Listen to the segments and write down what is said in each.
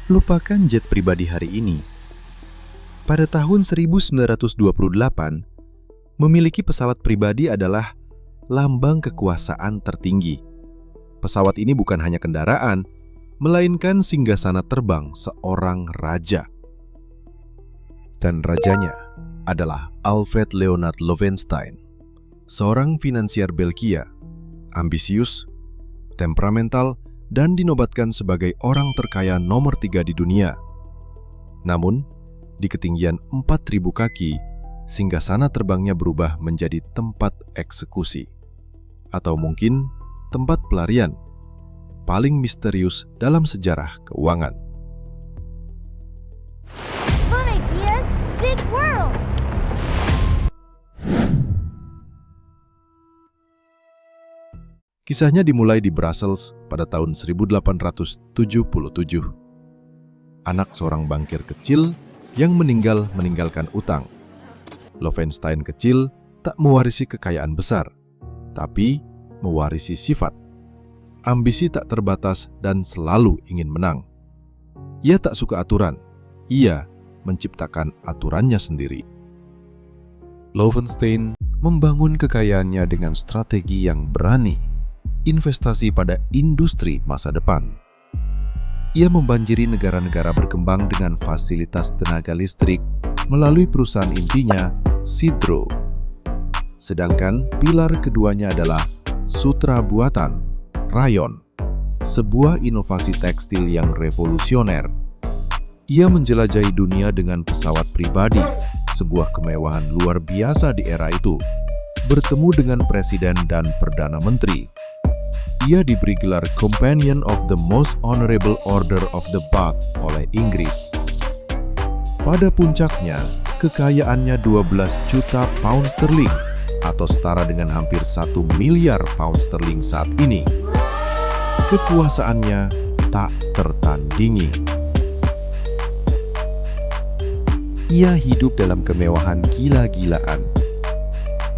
Lupakan jet pribadi hari ini. Pada tahun 1928, memiliki pesawat pribadi adalah lambang kekuasaan tertinggi. Pesawat ini bukan hanya kendaraan, melainkan singgasana terbang seorang raja. Dan rajanya adalah Alfred Leonard Lovenstein, seorang finansier Belgia, ambisius, temperamental, dan dinobatkan sebagai orang terkaya nomor 3 di dunia. Namun, di ketinggian 4.000 kaki, singgasana terbangnya berubah menjadi tempat eksekusi. Atau mungkin tempat pelarian paling misterius dalam sejarah keuangan. Fun ideas, big world. Kisahnya dimulai di Brussels pada tahun 1877. Anak seorang bankir kecil yang meninggalkan utang. Lovenstein kecil tak mewarisi kekayaan besar, tapi mewarisi sifat. Ambisi tak terbatas dan selalu ingin menang. Ia tak suka aturan, ia menciptakan aturannya sendiri. Lovenstein membangun kekayaannya dengan strategi yang berani. Investasi pada industri masa depan. Ia membanjiri negara-negara berkembang dengan fasilitas tenaga listrik melalui perusahaan intinya, Sidro. Sedangkan pilar keduanya adalah sutra buatan, rayon, sebuah inovasi tekstil yang revolusioner. Ia menjelajahi dunia dengan pesawat pribadi, sebuah kemewahan luar biasa di era itu, bertemu dengan presiden dan perdana menteri. Ia diberi gelar Companion of the Most Honorable Order of the Bath oleh Inggris. Pada puncaknya, kekayaannya 12 juta pound sterling atau setara dengan hampir 1 miliar pound sterling saat ini. Kekuasaannya tak tertandingi. Ia hidup dalam kemewahan gila-gilaan.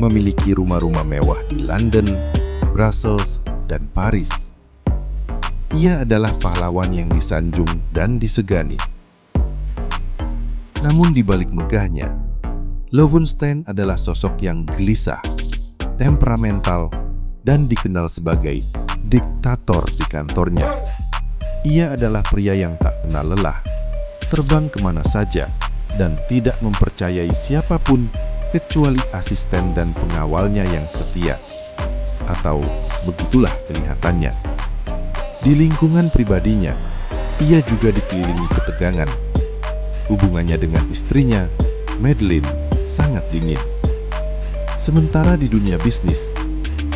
Memiliki rumah-rumah mewah di London, Brussels, dan Paris. Ia adalah pahlawan yang disanjung dan disegani. Namun di balik megahnya, Lovenstein adalah sosok yang gelisah, temperamental, dan dikenal sebagai diktator di kantornya. Ia adalah pria yang tak kenal lelah, terbang kemana saja, dan tidak mempercayai siapapun kecuali asisten dan pengawalnya yang setia. Atau begitulah kelihatannya. Di lingkungan pribadinya, ia juga dikelilingi ketegangan. Hubungannya dengan istrinya, Madeline, sangat dingin. Sementara di dunia bisnis,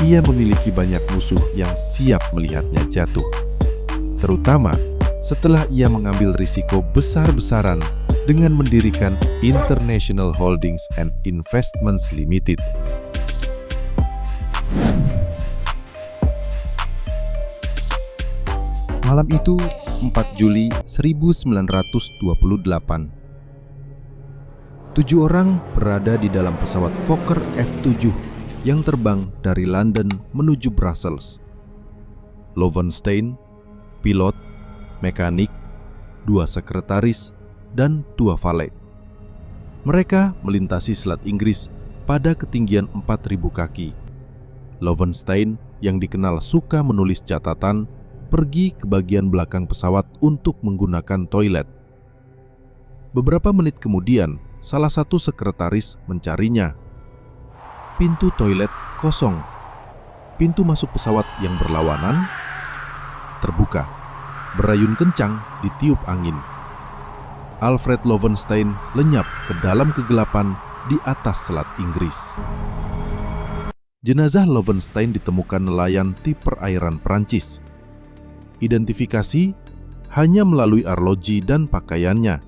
ia memiliki banyak musuh yang siap melihatnya jatuh. Terutama setelah ia mengambil risiko besar-besaran dengan mendirikan International Holdings and Investments Limited. Malam itu, 4 Juli 1928. 7 orang berada di dalam pesawat Fokker F-7 yang terbang dari London menuju Brussels. Lovenstein, pilot, mekanik, 2 sekretaris, dan 2 valet. Mereka melintasi Selat Inggris pada ketinggian 4.000 kaki. Lovenstein, yang dikenal suka menulis catatan, pergi ke bagian belakang pesawat untuk menggunakan toilet. Beberapa menit kemudian, salah satu sekretaris mencarinya. Pintu toilet kosong. Pintu masuk pesawat yang berlawanan terbuka. Berayun kencang ditiup angin. Alfred Lovenstein lenyap ke dalam kegelapan di atas Selat Inggris. Jenazah Lovenstein ditemukan nelayan di perairan Prancis. Identifikasi hanya melalui arloji dan pakaiannya.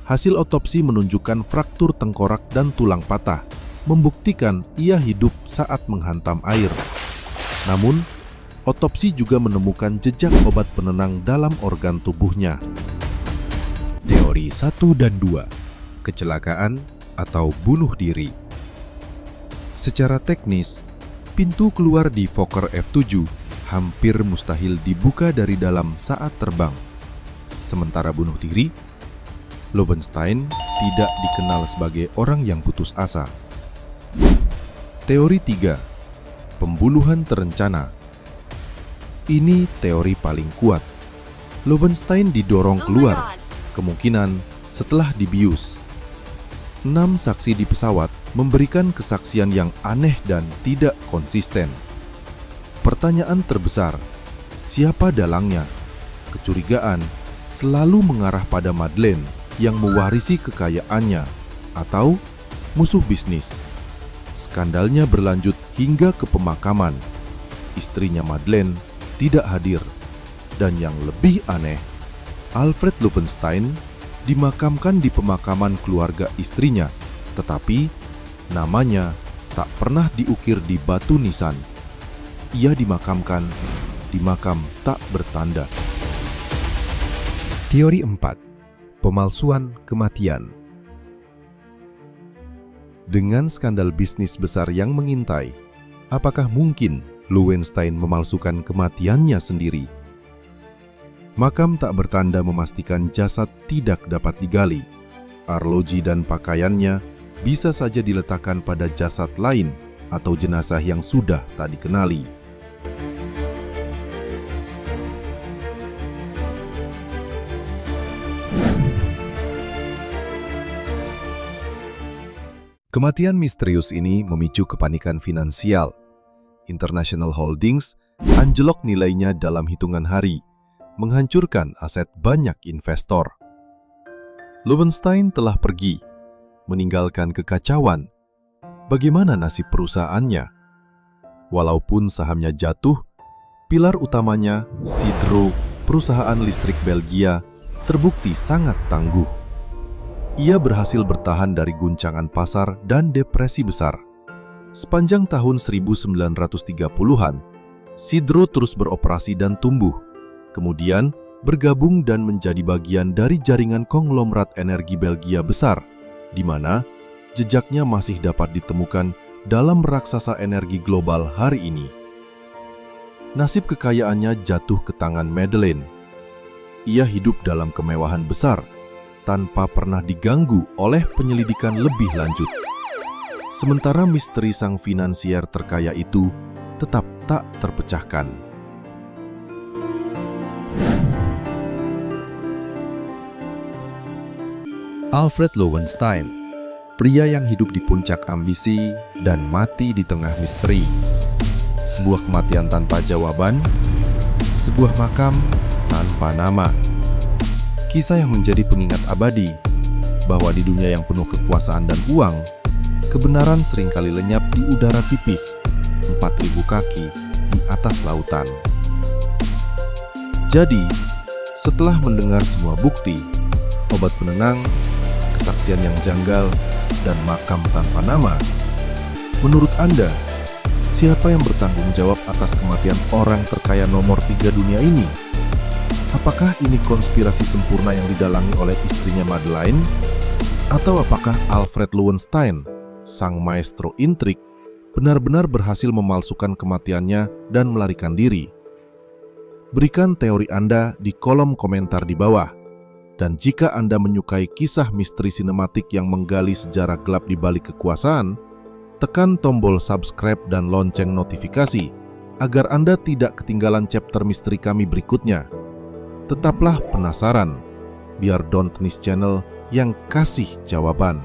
Hasil otopsi menunjukkan fraktur tengkorak dan tulang patah, membuktikan ia hidup saat menghantam air. Namun, otopsi juga menemukan jejak obat penenang dalam organ tubuhnya. Teori 1 dan 2, kecelakaan atau bunuh diri. Secara teknis, pintu keluar di Fokker F-7 hampir mustahil dibuka dari dalam saat terbang. sementara bunuh diri? Lowenstein tidak dikenal sebagai orang yang putus asa. Teori 3. Pembunuhan terencana. Ini teori paling kuat. Lowenstein didorong keluar, kemungkinan setelah dibius. 6 saksi di pesawat memberikan kesaksian yang aneh dan tidak konsisten. Pertanyaan terbesar, siapa dalangnya? Kecurigaan selalu mengarah pada Madeleine yang mewarisi kekayaannya atau musuh bisnis. Skandalnya berlanjut hingga ke pemakaman. Istrinya Madeleine tidak hadir. Dan yang lebih aneh, Alfred Lowenstein dimakamkan di pemakaman keluarga istrinya, tetapi namanya tak pernah diukir di batu nisan. Ia dimakamkan di makam tak bertanda. Teori 4. Pemalsuan kematian. Dengan skandal bisnis besar yang mengintai, apakah mungkin Lowenstein memalsukan kematiannya sendiri? Makam tak bertanda memastikan jasad tidak dapat digali. Arloji dan pakaiannya bisa saja diletakkan pada jasad lain atau jenazah yang sudah tak dikenali. Kematian misterius ini memicu kepanikan finansial. International Holdings anjlok nilainya dalam hitungan hari, menghancurkan aset banyak investor. Lowenstein telah pergi, meninggalkan kekacauan. Bagaimana nasib perusahaannya? Walaupun sahamnya jatuh, pilar utamanya, Sidro, perusahaan listrik Belgia, terbukti sangat tangguh. Ia berhasil bertahan dari guncangan pasar dan depresi besar. Sepanjang tahun 1930-an, Sidro terus beroperasi dan tumbuh. Kemudian bergabung dan menjadi bagian dari jaringan konglomerat energi Belgia besar, di mana jejaknya masih dapat ditemukan dalam raksasa energi global hari ini. Nasib kekayaannya jatuh ke tangan Madeleine. Ia hidup dalam kemewahan besar, tanpa pernah diganggu oleh penyelidikan lebih lanjut. Sementara misteri sang finansier terkaya itu tetap tak terpecahkan. Alfred Lowenstein, pria yang hidup di puncak ambisi dan mati di tengah misteri. Sebuah kematian tanpa jawaban, sebuah makam tanpa nama. Kisah yang menjadi pengingat abadi bahwa di dunia yang penuh kekuasaan dan uang, kebenaran seringkali lenyap di udara tipis 4.000 kaki di atas lautan. Jadi, setelah mendengar semua bukti, obat penenang, kesaksian yang janggal, dan makam tanpa nama, menurut Anda, siapa yang bertanggung jawab atas kematian orang terkaya nomor 3 dunia ini? Apakah ini konspirasi sempurna yang didalangi oleh istrinya Madeleine? Atau apakah Alfred Lowenstein, sang maestro intrik, benar-benar berhasil memalsukan kematiannya dan melarikan diri? Berikan teori Anda di kolom komentar di bawah. Dan jika Anda menyukai kisah misteri sinematik yang menggali sejarah gelap di balik kekuasaan, tekan tombol subscribe dan lonceng notifikasi agar Anda tidak ketinggalan chapter misteri kami berikutnya. Tetaplah penasaran, biar Don't Miss Channel yang kasih jawaban.